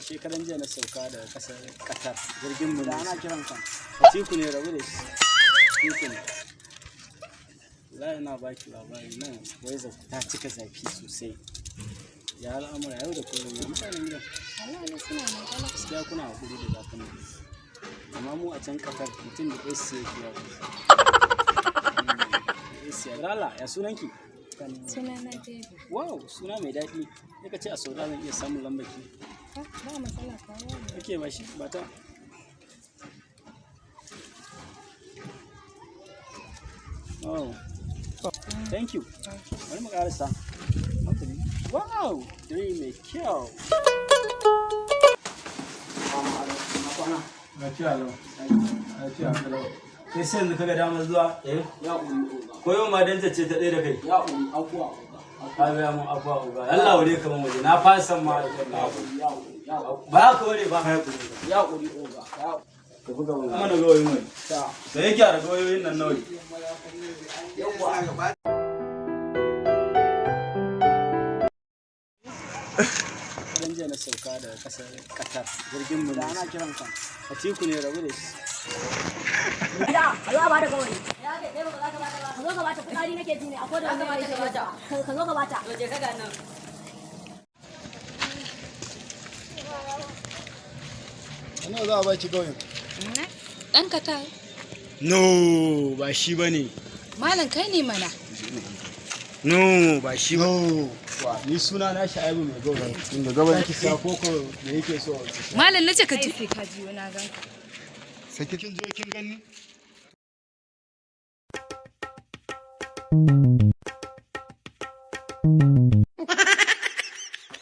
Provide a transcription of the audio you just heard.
Shekaran jiya na sauka da kasar Qatar jirgin mu da ana kiran kan Atiku ne rabu da shi Atiku ne wallahi na baki labari nan wai ta cika zafi sosai ya al'amura yau da kullum ya mutanen gidan wallahi suna magana gaskiya kuna hakuri da zafin nan amma mu a can Qatar mutum da AC yake yawo AC rala ya sunanki suna na Baby. Wow suna mai daɗi ka ce a sauda zan iya samun lambaki ba matsala kawo kake ba shi ba ta oh thank you bari mu karasa wow dare mai kyau sai sai da kaga damar zuwa ya koyo ma danta ce ta ɗaya da kai ya abuwa ka ga mun abuwa uga Allah wure kaman waje na fasa ma ba ka wure ba ya kuri uga ka buga wannan mana gawayi mai sai yake a gawayoyin nan nawa dan je na sauka da kasar Qatar jirgin mu da ana kiran kan Atiku ne rabu da shi da Allah ba da gawani ya ga dai ba za ka bata ba ka zo ka bata kudari nake ji ne akwai da wanda ba yake bata ka zo ka bata to je ka ga nan ana za a baki gawayin dan Qatar no ba shi bane malam kai ne mana no ba shi ba ni suna na Shaibu mai gawayi inda gawayin ki sa koko da yake so malam nace ka ji ka ji na ganka sai kin zo kin gani